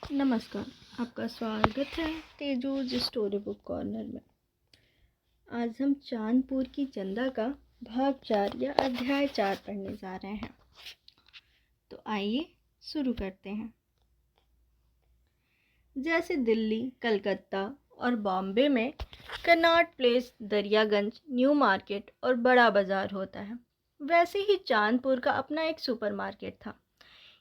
नमस्कार। आपका स्वागत है तेजूज स्टोरी बुक कॉर्नर में। आज हम चांदपुर की चंदा का भाग 4 या अध्याय 4 पढ़ने जा रहे हैं। तो आइए शुरू करते हैं। जैसे दिल्ली, कलकत्ता और बॉम्बे में Connaught place, Daryaganj, new market और बड़ा बाज़ार होता है, वैसे ही चांदपुर का अपना एक सुपरमार्केट था।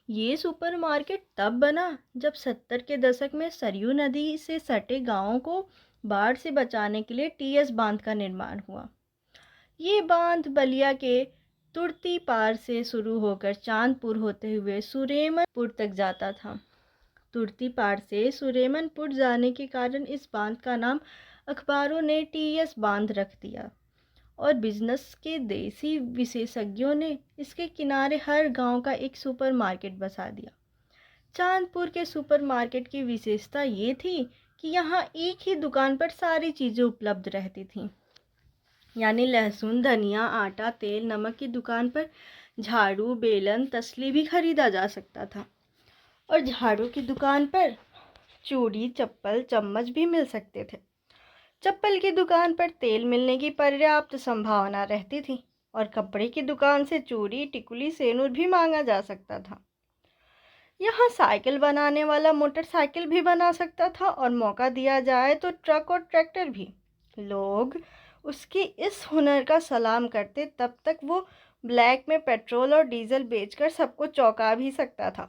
ये सुपरमार्केट तब बना जब 70 के दशक में सरयू नदी से सटे गांवों को बाढ़ से बचाने के लिए टीएस बांध का निर्माण हुआ। ये बांध बलिया के तुर्ती पार से शुरू होकर चांदपुर होते हुए सुरेमनपुर तक जाता था। तुर्ती पार से सुरेमनपुर जाने के कारण इस बांध का नाम अखबारों ने टीएस बांध रख दिया और बिजनेस के देसी विशेषज्ञों ने इसके किनारे हर गांव का एक सुपरमार्केट बसा दिया। चांदपुर के सुपरमार्केट की विशेषता ये थी कि यहाँ एक ही दुकान पर सारी चीज़ें उपलब्ध रहती थीं। यानी लहसुन, धनिया, आटा, तेल, नमक की दुकान पर झाड़ू, बेलन, तसली भी खरीदा जा सकता था और झाड़ू की दुकान पर चूड़ी, चप्पल, चम्मच भी मिल सकते थे। चप्पल की दुकान पर तेल मिलने की पर्याप्त संभावना रहती थी और कपड़े की दुकान से चूड़ी, टिकुली, सेनुर भी मांगा जा सकता था। यहाँ साइकिल बनाने वाला मोटरसाइकिल भी बना सकता था और मौका दिया जाए तो ट्रक और ट्रैक्टर भी। लोग उसके इस हुनर का सलाम करते तब तक वो ब्लैक में पेट्रोल और डीजल बेचकर सबको चौंका भी सकता था।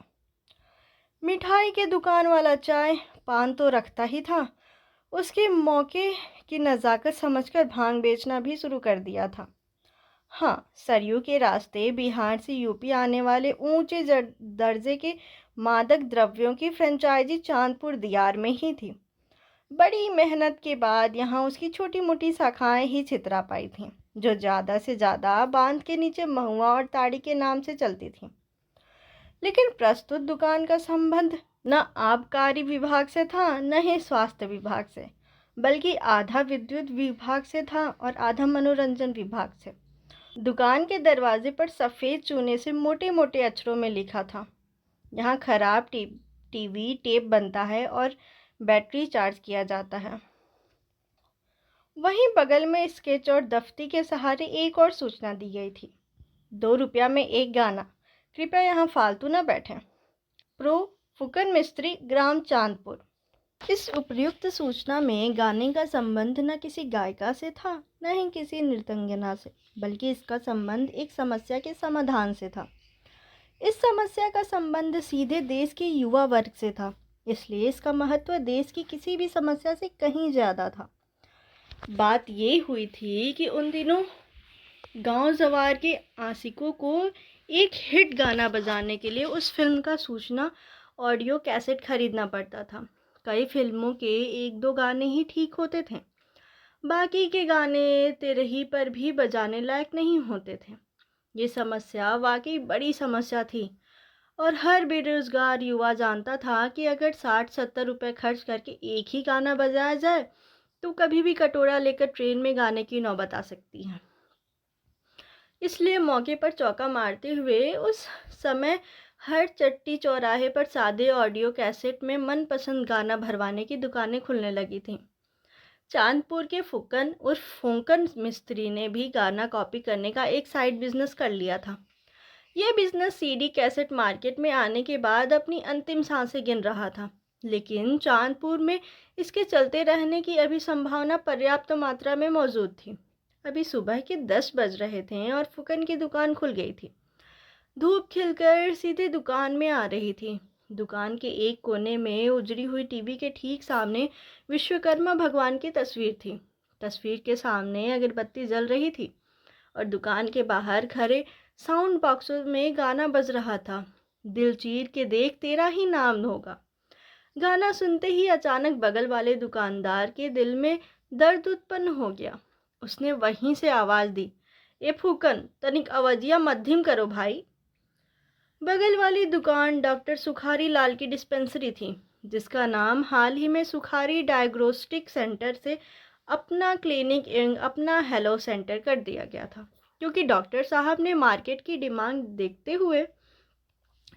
मिठाई के दुकान वाला चाय, पान तो रखता ही था, उसके मौके की नज़ाकत समझकर भांग बेचना भी शुरू कर दिया था। हाँ, सरयू के रास्ते बिहार से यूपी आने वाले ऊंचे दर्जे के मादक द्रव्यों की फ्रेंचाइजी चांदपुर दियार में ही थी। बड़ी मेहनत के बाद यहाँ उसकी छोटी मोटी शाखाएं ही छितरा पाई थीं, जो ज़्यादा से ज़्यादा बांध के नीचे महुआ और ताड़ी के नाम से चलती थीं। लेकिन प्रस्तुत दुकान का संबंध न आबकारी विभाग से था, न ही स्वास्थ्य विभाग से, बल्कि आधा विद्युत विभाग से था और आधा मनोरंजन विभाग से। दुकान के दरवाजे पर सफ़ेद चूने से मोटे मोटे अक्षरों में लिखा था, यहाँ खराब टीवी टेप बनता है और बैटरी चार्ज किया जाता है। वहीं बगल में स्केच और दफ्ती के सहारे एक और सूचना दी गई थी, 2 रुपया में एक गाना, कृपया यहाँ फालतू न बैठें। प्रो फुकन मिस्त्री, ग्राम चांदपुर। इस उपयुक्त सूचना में गाने का संबंध न किसी गायिका से था, न ही किसी नृत्यंगना से, बल्कि इसका संबंध एक समस्या के समाधान से था। इस समस्या का संबंध सीधे देश के युवा वर्ग से था, इसलिए इसका महत्व देश की किसी भी समस्या से कहीं ज़्यादा था। बात ये हुई थी कि उन दिनों गांव जवार के आशिकों को एक हिट गाना बजाने के लिए उस फिल्म का सूचना ऑडियो कैसेट खरीदना पड़ता था। कई फिल्मों के 1-2 गाने ही ठीक होते थे, बाकी के गाने तिरही पर भी बजाने लायक नहीं होते थे। ये समस्या वाकई बड़ी समस्या थी और हर बेरोजगार युवा जानता था कि अगर 60-70 रुपये खर्च करके एक ही गाना बजाया जाए तो कभी भी कटोरा लेकर ट्रेन में गाने की नौबत आ सकती है। इसलिए मौके पर चौका मारते हुए उस समय हर चट्टी चौराहे पर सादे ऑडियो कैसेट में मनपसंद गाना भरवाने की दुकानें खुलने लगी थीं। चांदपुर के फुकन उर्फ फूंकन मिस्त्री ने भी गाना कॉपी करने का एक साइड बिजनेस कर लिया था। यह बिजनेस सीडी कैसेट मार्केट में आने के बाद अपनी अंतिम सांसें गिन रहा था, लेकिन चांदपुर में इसके चलते रहने की अभी संभावना पर्याप्त मात्रा में मौजूद थी। अभी सुबह के 10 बज रहे थे और फुकन की दुकान खुल गई थी। धूप खिलकर सीधे दुकान में आ रही थी। दुकान के एक कोने में उजड़ी हुई टीवी के ठीक सामने विश्वकर्मा भगवान की तस्वीर थी। तस्वीर के सामने अगरबत्ती जल रही थी और दुकान के बाहर खड़े साउंड बॉक्स में गाना बज रहा था, दिल चीर के देख तेरा ही नाम होगा। गाना सुनते ही अचानक बगल वाले दुकानदार के दिल में दर्द उत्पन्न हो गया। उसने वहीं से आवाज़ दी, ए फूकन, तनिक अवजिया मध्यम करो भाई। बगल वाली दुकान डॉक्टर सुखारी लाल की डिस्पेंसरी थी, जिसका नाम हाल ही में सुखारी डायग्नोस्टिक सेंटर से अपना क्लिनिक एवं अपना हेलो सेंटर कर दिया गया था, क्योंकि डॉक्टर साहब ने मार्केट की डिमांड देखते हुए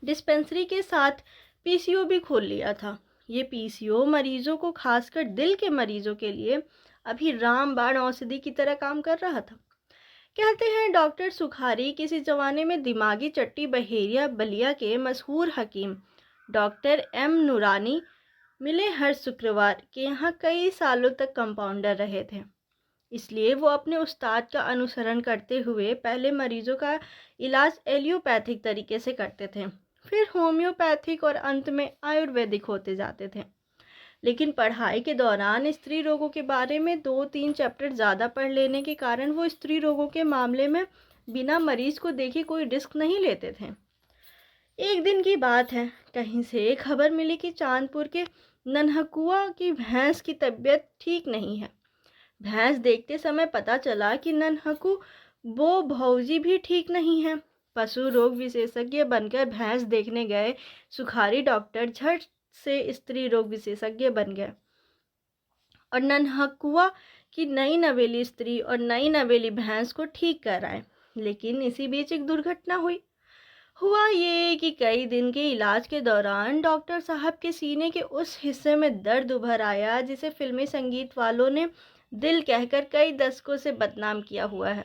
डिस्पेंसरी के साथ पीसीओ भी खोल लिया था। ये पीसीओ मरीजों को, खासकर दिल के मरीजों के लिए, अभी रामबाण औषधि की तरह काम कर रहा था। कहते हैं डॉक्टर सुखारी किसी जमाने में दिमागी चट्टी बहेरिया बलिया के मशहूर हकीम डॉक्टर एम नूरानी मिले हर शुक्रवार के यहाँ कई सालों तक कंपाउंडर रहे थे। इसलिए वो अपने उस्ताद का अनुसरण करते हुए पहले मरीजों का इलाज एलियोपैथिक तरीके से करते थे, फिर होम्योपैथिक और अंत में आयुर्वेदिक होते जाते थे। लेकिन पढ़ाई के दौरान स्त्री रोगों के बारे में 2-3 चैप्टर ज़्यादा पढ़ लेने के कारण वो स्त्री रोगों के मामले में बिना मरीज को देखे कोई रिस्क नहीं लेते थे। एक दिन की बात है, कहीं से खबर मिली कि चांदपुर के नन्हकुआ की भैंस की तबीयत ठीक नहीं है। भैंस देखते समय पता चला कि नन्हकू वो भौजी भी ठीक नहीं है। पशु रोग विशेषज्ञ बनकर भैंस देखने गए सुखारी डॉक्टर झट से स्त्री रोग विशेषज्ञ बन गए और नन्हकुआ की नई नवेली स्त्री और नई नवेली भैंस को ठीक कराए। लेकिन इसी बीच एक दुर्घटना हुआ ये कि कई दिन के इलाज के दौरान डॉक्टर साहब के सीने के उस हिस्से में दर्द उभर आया जिसे फिल्मी संगीत वालों ने दिल कहकर कई दशकों से बदनाम किया हुआ है।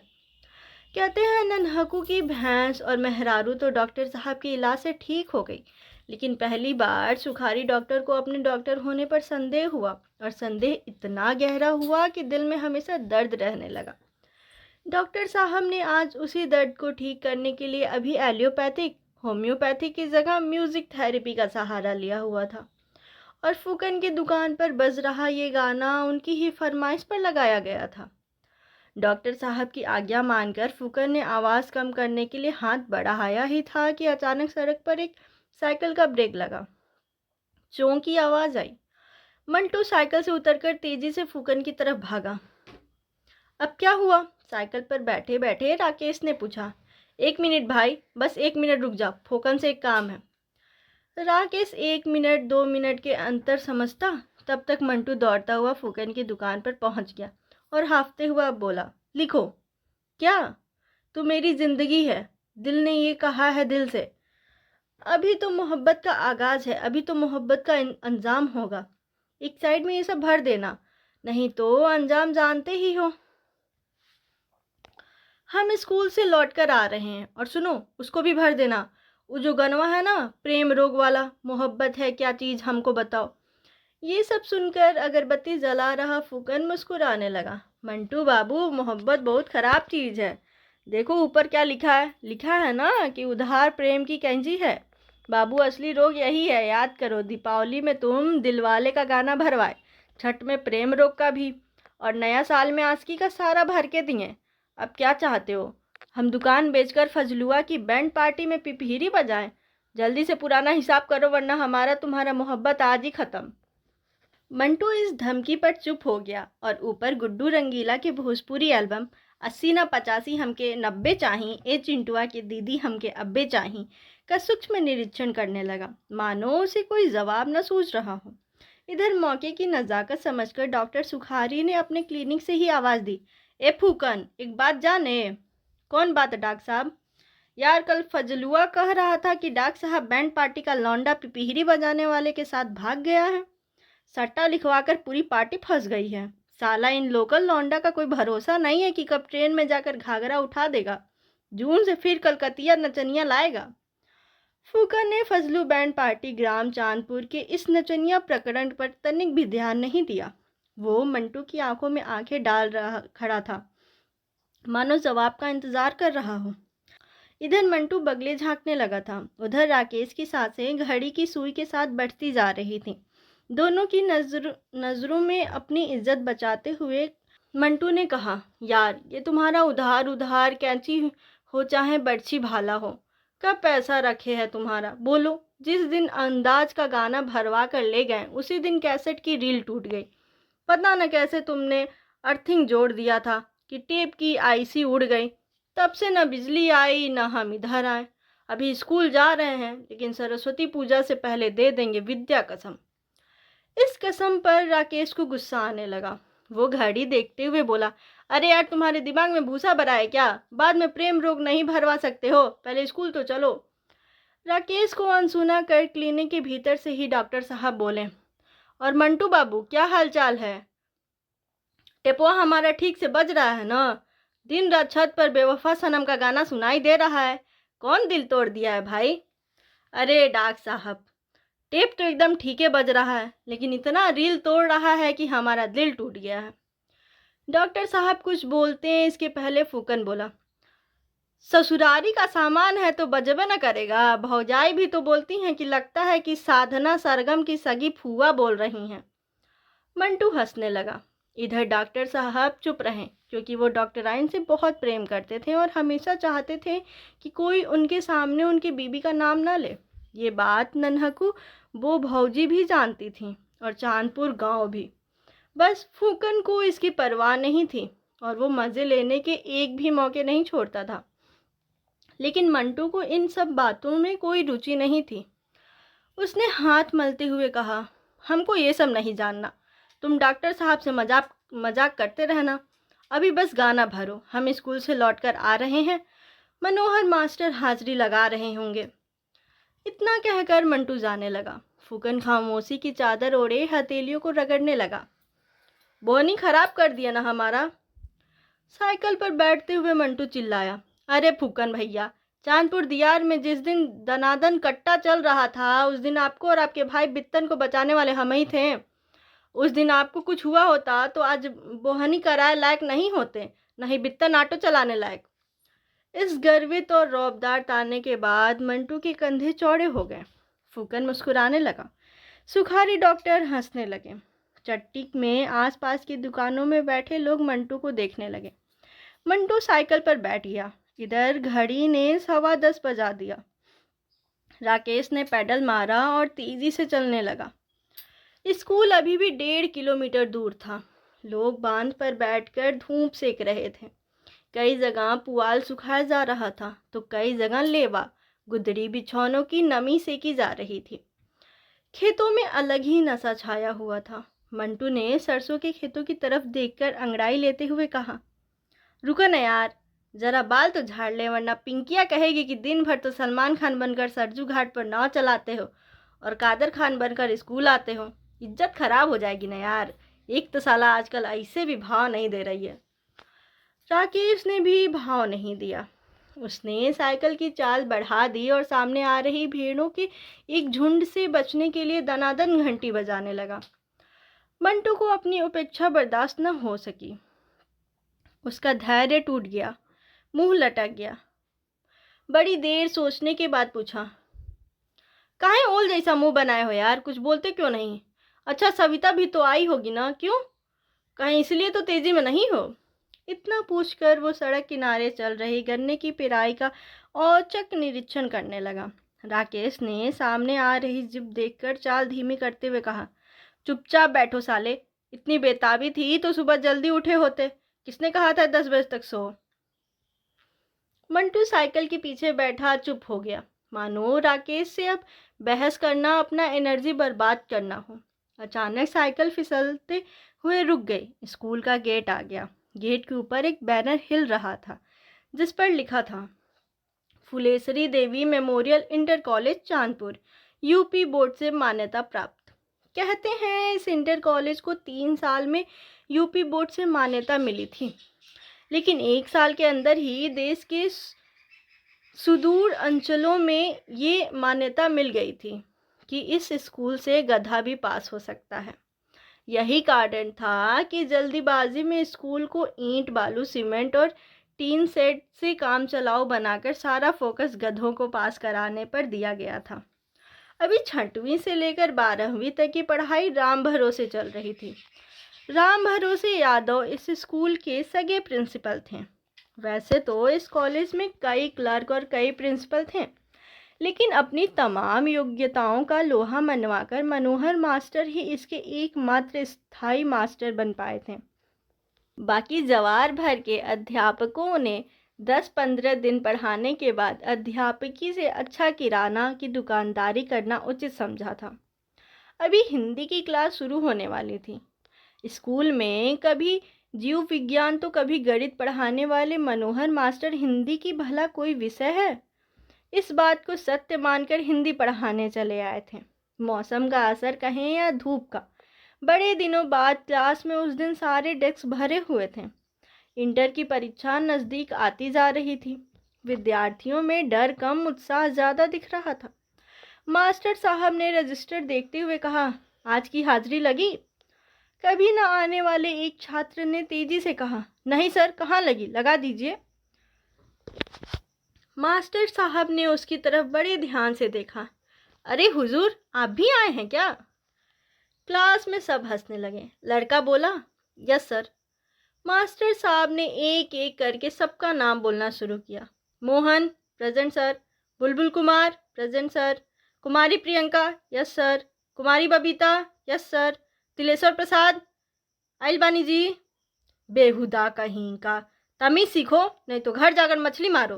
कहते हैं नन्हकू की भैंस और मेहरारू तो डॉक्टर साहब के इलाज से ठीक हो गई, लेकिन पहली बार सुखारी डॉक्टर को अपने डॉक्टर होने पर संदेह हुआ और संदेह इतना गहरा हुआ कि दिल में हमेशा दर्द रहने लगा। डॉक्टर साहब ने आज उसी दर्द को ठीक करने के लिए अभी एलियोपैथिक, होम्योपैथिक की जगह म्यूजिक थेरेपी का सहारा लिया हुआ था और फूकन की दुकान पर बज रहा ये गाना उनकी ही फरमाइश पर लगाया गया था। डॉक्टर साहब की आज्ञा मानकर फूकन ने आवाज़ कम करने के लिए हाथ बढ़ाया ही था कि अचानक सड़क पर एक साइकिल का ब्रेक लगा। चों की आवाज़ आई। मंटू साइकिल से उतरकर तेजी से फूकन की तरफ भागा। अब क्या हुआ? साइकिल पर बैठे बैठे राकेश ने पूछा। 1 मिनट भाई, बस 1 मिनट रुक जा, फूकन से एक काम है। राकेश 1 मिनट 2 मिनट के अंतर समझता। तब तक मंटू दौड़ता हुआ फूकन की दुकान पर पहुंच गया और हाफते हुआ बोला, लिखो। क्या? तू मेरी जिंदगी है, दिल ने ये कहा है दिल से। अभी तो मोहब्बत का आगाज है, अभी तो मोहब्बत का अंजाम होगा। एक साइड में ये सब भर देना, नहीं तो अंजाम जानते ही हो। हम स्कूल से लौट कर आ रहे हैं और सुनो, उसको भी भर देना। वो जो गनवा है ना, प्रेम रोग वाला, मोहब्बत है क्या चीज़ हमको बताओ। ये सब सुनकर अगरबत्ती जला रहा फूकन मुस्कुराने लगा। मंटू बाबू, मोहब्बत बहुत ख़राब चीज़ है। देखो ऊपर क्या लिखा है ना कि उधार प्रेम की कैंची है। बाबू असली रोग यही है, याद करो। दीपावली में तुम दिलवाले का गाना भरवाए, छठ में प्रेम रोग का भी, और नया साल में आस्की का सारा भर के दिए। अब क्या चाहते हो, हम दुकान बेचकर फजलुआ की बैंड पार्टी में पिपीरी बजाएं? जल्दी से पुराना हिसाब करो, वरना हमारा तुम्हारा मोहब्बत आज ही ख़त्म। मंटू इस धमकी पर चुप हो गया और ऊपर गुड्डू रंगीला के भोजपुरी एल्बम 80 ना 85 हमके 90 चाहिए, ए चिंटुआ की दीदी हमके अब्बे चाहिए का सूक्ष्म निरीक्षण करने लगा, मानो उसे कोई जवाब न सूझ रहा हो। इधर मौके की नज़ाकत समझकर डॉक्टर सुखारी ने अपने क्लिनिक से ही आवाज़ दी, ए फूकन, एक बात जाने। कौन बात है डॉक्टर साहब? यार कल फजलुआ कह रहा था कि डॉक्टर साहब बैंड पार्टी का लौंडा पिपीहिरी बजाने वाले के साथ भाग गया है। सट्टा लिखवाकर पूरी पार्टी फंस गई है। साला इन लोकल लौंडा का कोई भरोसा नहीं है कि कब ट्रेन में जाकर घाघरा उठा देगा, जून से फिर कलकतिया नचनिया लाएगा। फूकन ने फजलू बैंड पार्टी ग्राम चांदपुर के इस नचनिया प्रकरण पर तनिक भी ध्यान नहीं दिया। वो मंटू की आंखों में आंखें डाल रहा खड़ा था, मानो जवाब का इंतजार कर रहा हो। इधर मंटू बगले झांकने लगा था, उधर राकेश की सांसें घड़ी की सुई के साथ बढ़ती जा रही थीं। दोनों की नज़रों में अपनी इज्जत बचाते हुए मंटू ने कहा, यार ये तुम्हारा उधार कैंची हो चाहे बर्छी भाला हो, कब पैसा रखे है तुम्हारा, बोलो। जिस दिन अंदाज का गाना भरवा कर ले गए उसी दिन कैसेट की रील टूट गई। पता न कैसे तुमने अर्थिंग जोड़ दिया था कि टेप की आईसी उड़ गई। तब से न बिजली आई न हम इधर आए। अभी स्कूल जा रहे हैं, लेकिन सरस्वती पूजा से पहले दे देंगे विद्या कसम। इस कसम पर राकेश को गुस्सा आने लगा। वो घड़ी देखते हुए बोला, अरे यार तुम्हारे दिमाग में भूसा भरा है क्या? बाद में प्रेम रोग नहीं भरवा सकते हो, पहले स्कूल तो चलो। राकेश को अनसुना कर क्लिनिक के भीतर से ही डॉक्टर साहब बोले, और मंटू बाबू क्या हाल चाल है? टेपुआ हमारा ठीक से बज रहा है ना? दिन रात छत पर बेवफा सनम का गाना सुनाई दे रहा है। कौन दिल तोड़ दिया है भाई? अरे डॉक्टर साहब, टेप तो एकदम ठीक है बज रहा है, लेकिन इतना रील तोड़ रहा है कि हमारा दिल टूट गया है। डॉक्टर साहब कुछ बोलते हैं इसके पहले फूकन बोला, ससुरारी का सामान है तो बजबे न करेगा। भौजाई भी तो बोलती हैं कि लगता है कि साधना सरगम की सगी फूआ बोल रही हैं। मंटू हंसने लगा। इधर डॉक्टर साहब चुप रहे, क्योंकि वो डॉक्टराइन से बहुत प्रेम करते थे और हमेशा चाहते थे कि कोई उनके सामने उनकी बीबी का नाम ना ले। ये बात नन्हकू वो भौजी भी जानती थी और चांदपुर गांव भी। बस फूकन को इसकी परवाह नहीं थी और वो मज़े लेने के एक भी मौके नहीं छोड़ता था। लेकिन मंटू को इन सब बातों में कोई रुचि नहीं थी। उसने हाथ मलते हुए कहा, हमको ये सब नहीं जानना। तुम डॉक्टर साहब से मजाक करते रहना। अभी बस गाना भरो, हम स्कूल से लौटकर आ रहे हैं। मनोहर मास्टर हाजिरी लगा रहे होंगे। इतना कहकर मंटू जाने लगा। फूकन खामोशी की चादर ओढ़े हथेलियों को रगड़ने लगा। बोनी खराब कर दिया ना हमारा। साइकिल पर बैठते हुए मंटू चिल्लाया, अरे फूकन भैया, चांदपुर दियार में जिस दिन दनादन कट्टा चल रहा था, उस दिन आपको और आपके भाई बित्तन को बचाने वाले हम ही थे। उस दिन आपको कुछ हुआ होता तो आज बोहनी कराए लायक नहीं होते, नहीं बित्तन ऑटो चलाने लायक। इस गर्वित और रौबदार ताने के बाद मंटू के कंधे चौड़े हो गए। फूकन मुस्कुराने लगा। सुखारी डॉक्टर हंसने लगे। चट्टी में आसपास की दुकानों में बैठे लोग मंटू को देखने लगे। मंटू साइकिल पर बैठ गया। इधर घड़ी ने 10:15 बजा दिया। राकेश ने पैडल मारा और तेजी से चलने लगा। स्कूल अभी भी 1.5 किलोमीटर दूर था। लोग बांध पर बैठकर धूप सेक रहे थे। कई जगह पुआल सुखाया जा रहा था तो कई जगह लेवा गुदड़ी बिछौनों की नमी सेकी जा रही थी। खेतों में अलग ही नशा छाया हुआ था। मंटू ने सरसों के खेतों की तरफ देखकर अंगड़ाई लेते हुए कहा, रुको न यार, जरा बाल तो झाड़ ले, वरना पिंकिया कहेगी कि दिन भर तो सलमान खान बनकर सरजू घाट पर नाव चलाते हो और कादर खान बनकर स्कूल आते हो। इज्जत खराब हो जाएगी ना यार। एक तो साला आजकल ऐसे भी भाव नहीं दे रही है। राकेश ने भी भाव नहीं दिया। उसने साइकिल की चाल बढ़ा दी और सामने आ रही भेड़ों के एक झुंड से बचने के लिए दनादन घंटी बजाने लगा। मंटू को अपनी उपेक्षा बर्दाश्त न हो सकी। उसका धैर्य टूट गया, मुंह लटक गया। बड़ी देर सोचने के बाद पूछा, काहे ओल जैसा मुंह बनाए हो यार, कुछ बोलते क्यों नहीं? अच्छा सविता भी तो आई होगी ना, क्यों? कहीं इसलिए तो तेजी में नहीं हो? इतना पूछकर वो सड़क किनारे चल रही गन्ने की पिराई का औचक निरीक्षण करने लगा। राकेश ने सामने आ रही जिप देखकर चाल धीमी करते हुए कहा, चुपचाप बैठो साले, इतनी बेताबी थी तो सुबह जल्दी उठे होते। किसने कहा था 10 बजे तक सो? मंटू साइकिल के पीछे बैठा चुप हो गया, मानो राकेश से अब बहस करना अपना एनर्जी बर्बाद करना हो। अचानक साइकिल फिसलते हुए रुक गई। स्कूल का गेट आ गया। गेट के ऊपर एक बैनर हिल रहा था जिस पर लिखा था, Phuleshwari Devi memorial inter college Chandpur, UP board से मान्यता प्राप्त। कहते हैं इस इंटर कॉलेज को 3 साल में यूपी बोर्ड से मान्यता मिली थी, लेकिन 1 साल के अंदर ही देश के सुदूर अंचलों में ये मान्यता मिल गई थी कि इस स्कूल से गधा भी पास हो सकता है। यही कारण था कि जल्दीबाजी में स्कूल को ईंट, बालू, सीमेंट और टीन सेट से काम चलाऊ बनाकर सारा फोकस गधों को पास कराने पर दिया गया था। अभी 6वीं से लेकर 12वीं तक की पढ़ाई राम भरोसे चल रही थी। राम भरोसे यादव इस स्कूल के सगे प्रिंसिपल थे। वैसे तो इस कॉलेज में कई क्लर्क और कई प्रिंसिपल थे, लेकिन अपनी तमाम योग्यताओं का लोहा मनवाकर मनोहर मास्टर ही इसके एकमात्र स्थायी मास्टर बन पाए थे। बाकी जवार भर के अध्यापकों ने 10-15 दिन पढ़ाने के बाद अध्यापकी से अच्छा किराना की दुकानदारी करना उचित समझा था। अभी हिंदी की क्लास शुरू होने वाली थी। स्कूल में कभी जीव विज्ञान तो कभी गणित पढ़ाने वाले मनोहर मास्टर हिंदी की भला कोई विषय है? इस बात को सत्य मानकर हिंदी पढ़ाने चले आए थे। मौसम का असर कहें या धूप का, बड़े दिनों बाद क्लास में उस दिन सारे डेस्क भरे हुए थे। इंटर की परीक्षा नज़दीक आती जा रही थी। विद्यार्थियों में डर कम, उत्साह ज़्यादा दिख रहा था। मास्टर साहब ने रजिस्टर देखते हुए कहा, आज की हाजिरी लगी? कभी न आने वाले एक छात्र ने तेजी से कहा, नहीं सर, कहाँ लगी, लगा दीजिए। मास्टर साहब ने उसकी तरफ बड़े ध्यान से देखा। अरे हुजूर, आप भी आए हैं क्या? क्लास में सब हंसने लगे। लड़का बोला, यस सर। मास्टर साहब ने एक एक करके सबका नाम बोलना शुरू किया। Mohan, present sir. बुलबुल कुमार, प्रेजेंट सर। कुमारी प्रियंका, यस सर। कुमारी बबीता, यस सर। तिलेश्वर प्रसाद, आइल बानी जी। बेहुदा कहीं का, तमीज सीखो नहीं तो घर जाकर मछली मारो।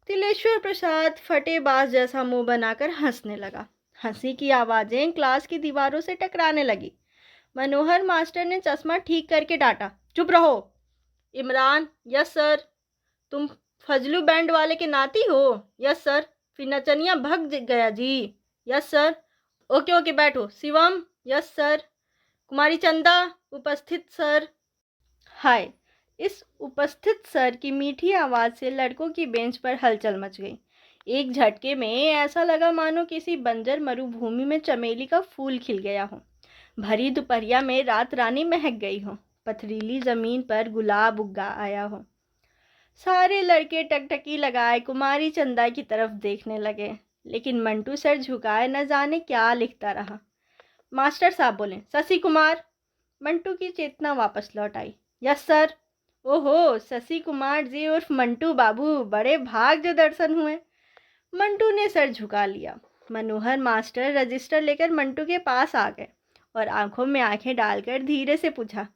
तिलेश्वर प्रसाद फटेबाज जैसा मुंह बनाकर हंसने लगा। हंसी की आवाज़ें क्लास की दीवारों से टकराने लगी। मनोहर मास्टर ने चश्मा ठीक करके डांटा, चुप रहो। Imran, yes sir. तुम फजलू बैंड वाले के नाती हो? Yes sir. फिर नचनिया भग गया जी? Yes sir. ओके ओके, बैठो। Shivam, yes sir. कुमारी चंदा, उपस्थित सर। हाय। इस उपस्थित सर की मीठी आवाज़ से लड़कों की बेंच पर हलचल मच गई। एक झटके में ऐसा लगा मानो किसी बंजर मरुभूमि में चमेली का फूल खिल गया हो। भरी दोपहरिया में रात रानी महक गई हो। पथरीली ज़मीन पर गुलाब उगा आया हो। सारे लड़के टकटकी लगाए कुमारी चंदा की तरफ देखने लगे, लेकिन मंटू सर झुकाए न जाने क्या लिखता रहा। मास्टर साहब बोले, शशि कुमार। मंटू की चेतना वापस लौट आई। Yes sir. ओहो, शशि कुमार जी उर्फ मंटू बाबू, बड़े भाग जो दर्शन हुए। मंटू ने सर झुका लिया। मनोहर मास्टर रजिस्टर लेकर मंटू के पास आ गए और आंखों में आंखें डालकर धीरे से पूछा,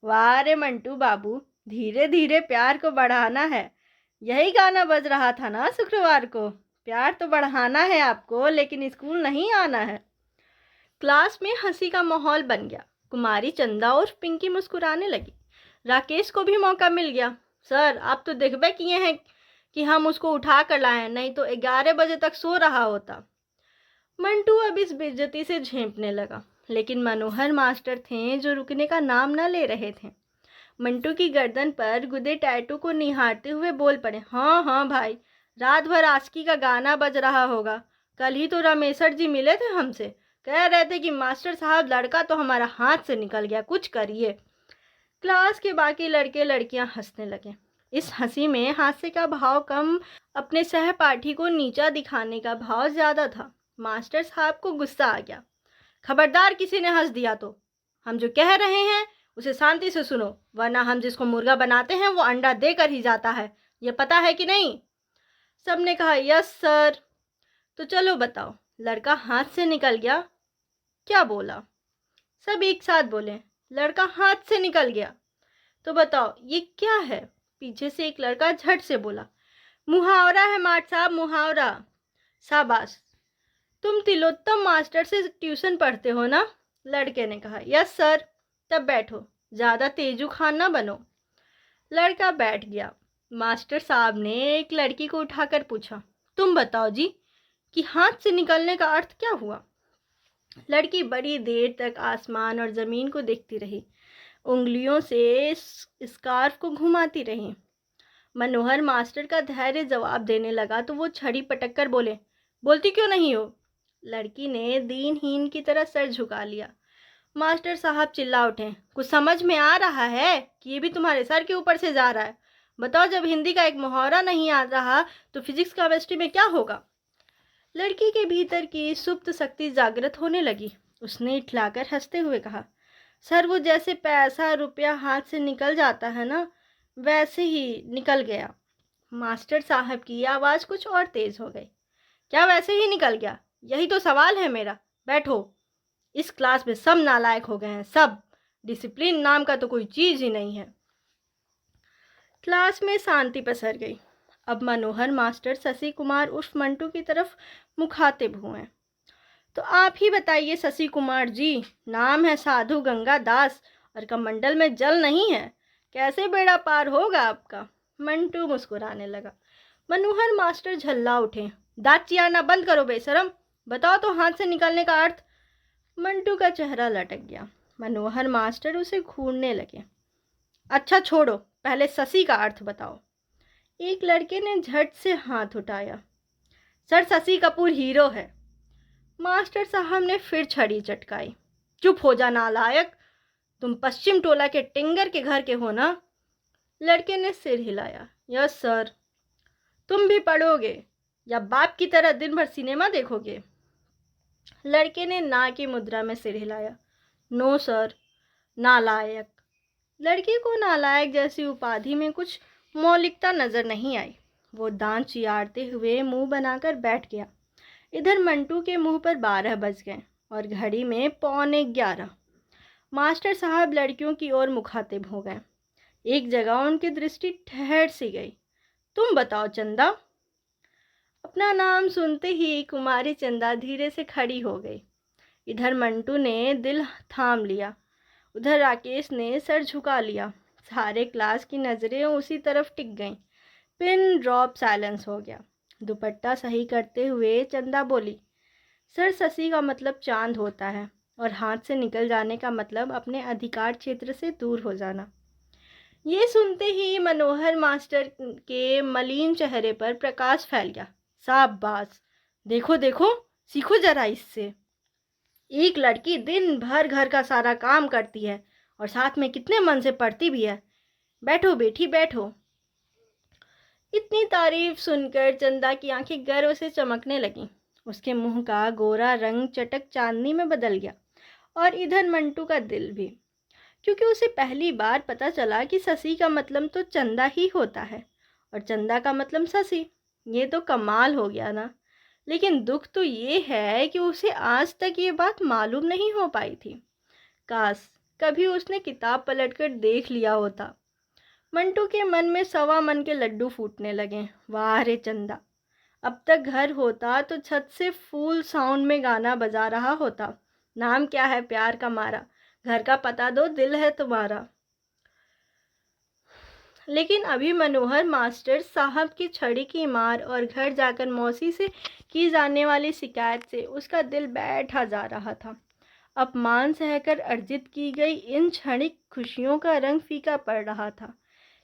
वाह रे मंटू बाबू, धीरे धीरे प्यार को बढ़ाना है। यही गाना बज रहा था ना शुक्रवार को? प्यार तो बढ़ाना है आपको, लेकिन स्कूल नहीं आना है। क्लास में हंसी का माहौल बन गया। कुमारी चंदा और पिंकी मुस्कुराने लगी। राकेश को भी मौका मिल गया। सर, आप तो देखबे किए हैं कि हम उसको उठा कर लाए, नहीं तो 11 बजे तक सो रहा होता। मंटू अब इस बेइज्जती से झेंपने लगा, लेकिन मनोहर मास्टर थे जो रुकने का नाम न ले रहे थे। मंटू की गर्दन पर गुदे टैटू को निहारते हुए बोल पड़े, हाँ हाँ भाई, रात भर आस्की का गाना बज रहा होगा। कल ही तो रामेश्वर जी मिले थे हमसे, कह रहे थे कि मास्टर साहब, लड़का तो हमारा हाथ से निकल गया, कुछ करिए। क्लास के बाकी लड़के लड़कियां हंसने लगे। इस हंसी में हास्य का भाव कम, अपने सहपाठी को नीचा दिखाने का भाव ज़्यादा था। मास्टर साहब को गुस्सा आ गया। खबरदार, किसी ने हंस दिया तो हम जो कह रहे हैं उसे शांति से सुनो, वरना हम जिसको मुर्गा बनाते हैं वो अंडा देकर ही जाता है, ये पता है कि नहीं? सबने कहा, यस सर। तो चलो बताओ, लड़का हाथ से निकल गया? क्या बोला? सब एक साथ बोले, लड़का हाथ से निकल गया। तो बताओ ये क्या है? पीछे से एक लड़का झट से बोला, मुहावरा है माट साहब, मुहावरा। शाबाश, तुम तिलोत्तम मास्टर से ट्यूशन पढ़ते हो ना? लड़के ने कहा, यस सर। तब बैठो, ज़्यादा तेजू खान ना बनो। लड़का बैठ गया। मास्टर साहब ने एक लड़की को उठाकर पूछा, तुम बताओ जी कि हाथ से निकलने का अर्थ क्या हुआ? लड़की बड़ी देर तक आसमान और ज़मीन को देखती रही, उंगलियों से स्कार्फ को घुमाती रही। मनोहर मास्टर का धैर्य जवाब देने लगा तो वो छड़ी पटक कर बोले, बोलती क्यों नहीं हो? लड़की ने दीनहीन की तरह सर झुका लिया। मास्टर साहब चिल्ला उठे, कुछ समझ में आ रहा है कि ये भी तुम्हारे सर के ऊपर से जा रहा है? बताओ, जब हिंदी का एक मुहावरा नहीं आ रहा तो फिजिक्स केमिस्ट्री में क्या होगा? लड़की के भीतर की सुप्त शक्ति जागृत होने लगी। उसने इठलाकर हंसते हुए कहा, सर, वो जैसे पैसा रुपया हाथ से निकल जाता है ना, वैसे ही निकल गया। मास्टर साहब की आवाज़ कुछ और तेज़ हो गई। क्या वैसे ही निकल गया? यही तो सवाल है मेरा। बैठो, इस क्लास में सब नालायक हो गए हैं, सब। डिसिप्लिन नाम का तो कोई चीज़ ही नहीं है। क्लास में शांति पसर गई। अब मनोहर मास्टर शशि कुमार उर्फ मंटू की तरफ मुखातिब हुए। तो आप ही बताइए शशि कुमार जी, नाम है साधु गंगा दास और कमंडल में जल नहीं है, कैसे बेड़ा पार होगा आपका? मंटू मुस्कुराने लगा। मनोहर मास्टर झल्ला उठे। दांत चियारना बंद करो बेशरम, बताओ तो हाथ से निकलने का अर्थ। मंटू का चेहरा लटक गया। मनोहर मास्टर उसे घूरने लगे। अच्छा छोड़ो, पहले ससी का अर्थ बताओ। एक लड़के ने झट से हाथ उठाया। सर शशि कपूर हीरो है। मास्टर साहब ने फिर छड़ी चटकाई। चुप हो जा नालायक, तुम पश्चिम टोला के टिंगर के घर के हो ना। लड़के ने सिर हिलाया। Yes sir. तुम भी पढ़ोगे या बाप की तरह दिन भर सिनेमा देखोगे। लड़के ने ना की मुद्रा में सिर हिलाया। No sir. नालायक। लड़के को नालायक जैसी उपाधि में कुछ मौलिकता नजर नहीं आई। वो दांत चियारते हुए मुंह बनाकर बैठ गया। इधर मंटू के मुंह पर 12 बज गए और घड़ी में 11:15। मास्टर साहब लड़कियों की ओर मुखातिब हो गए। एक जगह उनकी दृष्टि ठहर सी गई। तुम बताओ चंदा। अपना नाम सुनते ही कुमारी चंदा धीरे से खड़ी हो गई। इधर मंटू ने दिल थाम लिया, उधर राकेश ने सर झुका लिया। सारे क्लास की नज़रें उसी तरफ टिक गईं। पिन ड्रॉप साइलेंस हो गया। दुपट्टा सही करते हुए चंदा बोली, सर शशि का मतलब चांद होता है और हाथ से निकल जाने का मतलब अपने अधिकार क्षेत्र से दूर हो जाना। ये सुनते ही मनोहर मास्टर के मलिन चेहरे पर प्रकाश फैल गया। शाबाश, देखो देखो, सीखो जरा इससे। एक लड़की दिन भर घर का सारा काम करती है और साथ में कितने मन से पढ़ती भी है। बैठो बेटी बैठो। इतनी तारीफ सुनकर चंदा की आंखें गर्व से चमकने लगीं। उसके मुंह का गोरा रंग चटक चांदनी में बदल गया और इधर मंटू का दिल भी, क्योंकि उसे पहली बार पता चला कि शशि का मतलब तो चंदा ही होता है और चंदा का मतलब शशि। ये तो कमाल हो गया ना। लेकिन दुख तो ये है कि उसे आज तक ये बात मालूम नहीं हो पाई थी। काश कभी उसने किताब पलटकर देख लिया होता। मंटू के मन में सवा मन के लड्डू फूटने लगे। वाह रे चंदा, अब तक घर होता तो छत से फुल साउंड में गाना बजा रहा होता। नाम क्या है प्यार का मारा, घर का पता दो दिल है तुम्हारा। लेकिन अभी मनोहर मास्टर साहब की छड़ी की मार और घर जाकर मौसी से की जाने वाली शिकायत से उसका दिल बैठा जा रहा था। अपमान सहकर अर्जित की गई इन क्षणिक खुशियों का रंग फीका पड़ रहा था।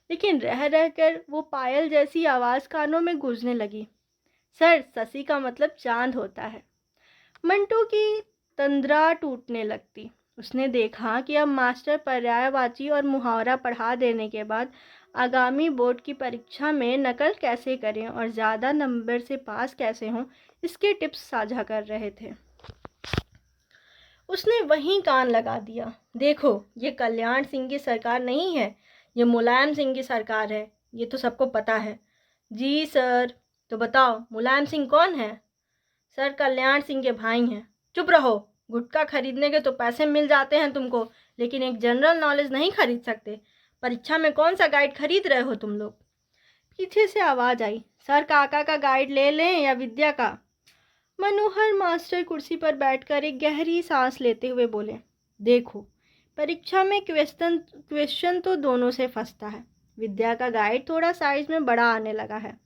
लेकिन रह रहकर वो पायल जैसी आवाज़ कानों में गूंजने लगी। सर शशि का मतलब चांद होता है। मंटू की तंद्रा टूटने लगती। उसने देखा कि अब मास्टर पर्यायवाची और मुहावरा पढ़ा देने के बाद आगामी बोर्ड की परीक्षा में नकल कैसे करें और ज़्यादा नंबर से पास कैसे हों, इसके टिप्स साझा कर रहे थे। उसने वहीं कान लगा दिया। देखो, ये कल्याण सिंह की सरकार नहीं है, ये मुलायम सिंह की सरकार है। ये तो सबको पता है। जी सर। तो बताओ मुलायम सिंह कौन है। सर कल्याण सिंह के भाई हैं। चुप रहो, गुटखा खरीदने के तो पैसे मिल जाते हैं तुमको, लेकिन एक जनरल नॉलेज नहीं खरीद सकते। परीक्षा में कौन सा गाइड खरीद रहे हो तुम लोग। पीछे से आवाज़ आई, सर काका का गाइड ले लें या विद्या का। मनोहर मास्टर कुर्सी पर बैठकर एक गहरी सांस लेते हुए बोले, देखो परीक्षा में क्वेश्चन तो दोनों से फंसता है। विद्या का गाइड थोड़ा साइज में बड़ा आने लगा है।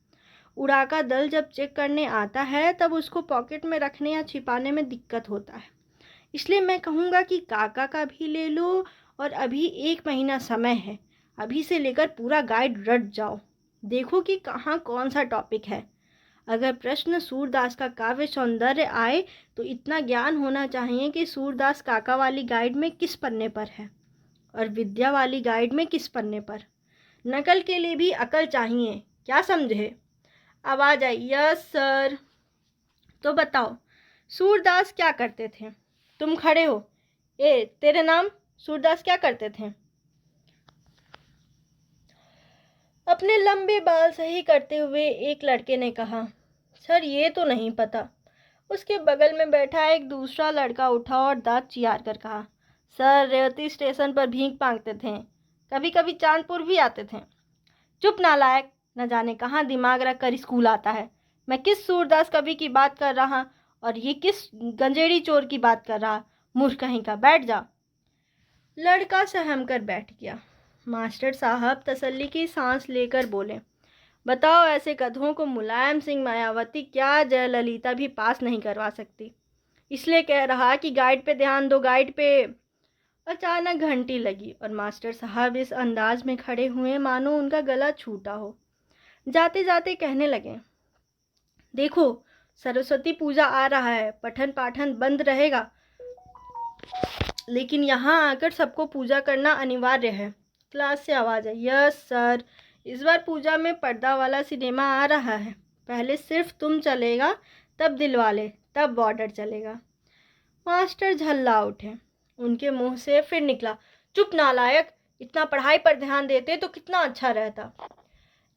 उड़ाका दल जब चेक करने आता है तब उसको पॉकेट में रखने या छिपाने में दिक्कत होता है। इसलिए मैं कहूँगा कि काका का भी ले लो और अभी 1 महीना समय है। अभी से लेकर पूरा गाइड रट जाओ, देखो कि कहाँ कौन सा टॉपिक है। अगर प्रश्न सूरदास का काव्य सौंदर्य आए तो इतना ज्ञान होना चाहिए कि सूरदास काका वाली गाइड में किस पन्ने पर है और विद्या वाली गाइड में किस पन्ने पर। नकल के लिए भी अकल चाहिए, क्या समझे। आवाज़ आई, यस सर। तो बताओ सूरदास क्या करते थे। तुम खड़े हो। ए तेरे नाम। सूरदास क्या करते थे। अपने लंबे बाल सही करते हुए एक लड़के ने कहा, सर ये तो नहीं पता। उसके बगल में बैठा एक दूसरा लड़का उठा और दांत चियार कर कहा, सर रेवती स्टेशन पर भीख मांगते थे, कभी कभी चांदपुर भी आते थे। चुप नालायक, न जाने कहाँ दिमाग रख कर स्कूल आता है। मैं किस सूरदास कवि की बात कर रहा और ये किस गंजेड़ी चोर की बात कर रहा। मूर्ख कहीं का, बैठ जा। लड़का सहम कर बैठ गया। मास्टर साहब तसल्ली की सांस लेकर बोले, बताओ, ऐसे गधों को मुलायम सिंह, मायावती क्या जयललिता भी पास नहीं करवा सकती। इसलिए कह रहा कि गाइड पे ध्यान दो, गाइड पे। अचानक घंटी लगी और मास्टर साहब इस अंदाज में खड़े हुए मानो उनका गला छूटा हो। जाते जाते कहने लगे, देखो, सरस्वती पूजा आ रहा है, पठन पाठन बंद रहेगा, लेकिन यहाँ आकर सबको पूजा करना अनिवार्य है। क्लास से आवाज़ आई, यस सर, इस बार पूजा में पर्दा वाला सिनेमा आ रहा है। पहले सिर्फ तुम चलेगा, तब दिलवाले, तब बॉर्डर चलेगा। मास्टर झल्ला उठे। उनके मुंह से फिर निकला, चुप नालायक, इतना पढ़ाई पर ध्यान देते तो कितना अच्छा रहता।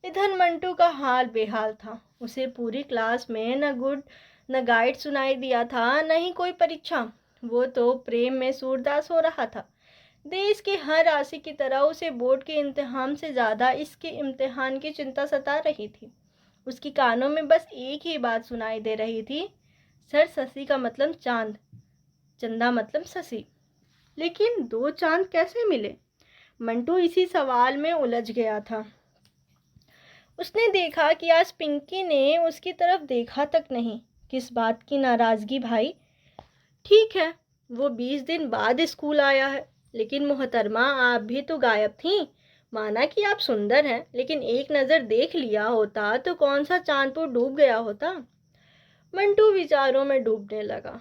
इधर मंटू का हाल बेहाल था। उसे पूरी क्लास में न गाइड सुनाई दिया था, न ही कोई परीक्षा। वो तो प्रेम में सूरदास हो रहा था। देश के हर राशि की तरह उसे बोर्ड के इम्तिहान से ज़्यादा इसके इम्तिहान की चिंता सता रही थी। उसकी कानों में बस एक ही बात सुनाई दे रही थी, सर शशि का मतलब चांद, चंदा मतलब शशि। लेकिन दो चांद कैसे मिले? मंटू इसी सवाल में उलझ गया था। उसने देखा कि आज पिंकी ने उसकी तरफ देखा तक नहीं। किस बात की नाराज़गी भाई? ठीक है, वो 20 दिन बाद स्कूल आया है, लेकिन मोहतरमा आप भी तो गायब थीं। माना कि आप सुंदर हैं, लेकिन एक नज़र देख लिया होता तो कौन सा चांदपुर डूब गया होता। मंटू विचारों में डूबने लगा।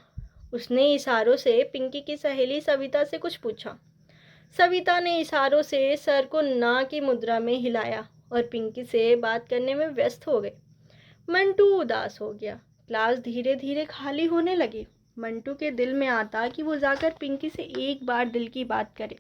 उसने इशारों से पिंकी की सहेली सविता से कुछ पूछा। सविता ने इशारों से सर को ना की मुद्रा में हिलाया और पिंकी से बात करने में व्यस्त हो गए। मंटू उदास हो गया। क्लास धीरे धीरे खाली होने लगी। मंटू के दिल में आता कि वो जाकर पिंकी से एक बार दिल की बात करे,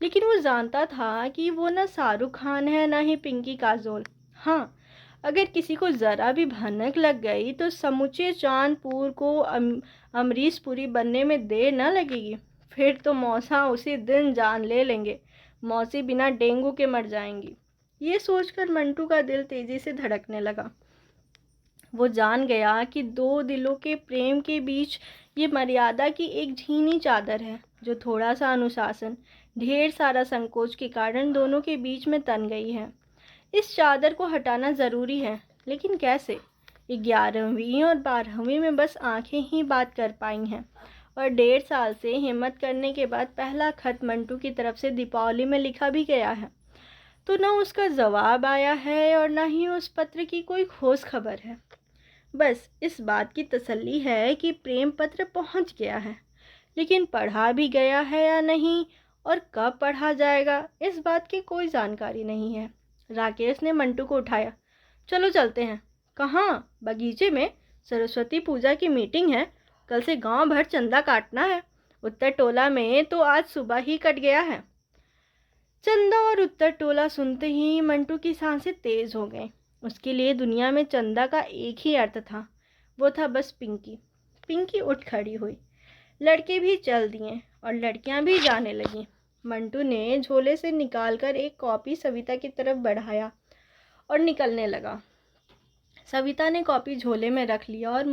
लेकिन वो जानता था कि वो ना शाहरुख खान है, ना ही पिंकी काजोल। हाँ, अगर किसी को ज़रा भी भनक लग गई तो समूचे चांदपुर को अमरीश पुरी बनने में देर न लगेगी। फिर तो मौसा उसी दिन जान ले लेंगे। मौसी बिना डेंगू के मर जाएंगी। ये सोचकर मंटू का दिल तेज़ी से धड़कने लगा। वो जान गया कि दो दिलों के प्रेम के बीच ये मर्यादा की एक झीनी चादर है, जो थोड़ा सा अनुशासन, ढेर सारा संकोच के कारण दोनों के बीच में तन गई है। इस चादर को हटाना ज़रूरी है, लेकिन कैसे? 11वीं और 12वीं में बस आंखें ही बात कर पाई हैं, और 1.5 साल से हिम्मत करने के बाद पहला खत मंटू की तरफ से दीपावली में लिखा भी गया है, तो न उसका जवाब आया है और न ही उस पत्र की कोई ठोस खबर है। बस इस बात की तसल्ली है कि प्रेम पत्र पहुंच गया है, लेकिन पढ़ा भी गया है या नहीं और कब पढ़ा जाएगा, इस बात की कोई जानकारी नहीं है। राकेश ने मंटू को उठाया, चलो चलते हैं। कहाँ? बगीचे में। सरस्वती पूजा की मीटिंग है, कल से गांव भर चंदा काटना है। उत्तर टोला में तो आज सुबह ही कट गया है। चंदा और उत्तर टोला सुनते ही मंटू की सांसें तेज हो गईं। उसके लिए दुनिया में चंदा का एक ही अर्थ था, वो था बस पिंकी। पिंकी उठ खड़ी हुई। लड़के भी चल दिए और लड़कियां भी जाने लगीं। मंटू ने झोले से निकालकर एक कॉपी सविता की तरफ बढ़ाया और निकलने लगा। सविता ने कॉपी झोले में रख लिया और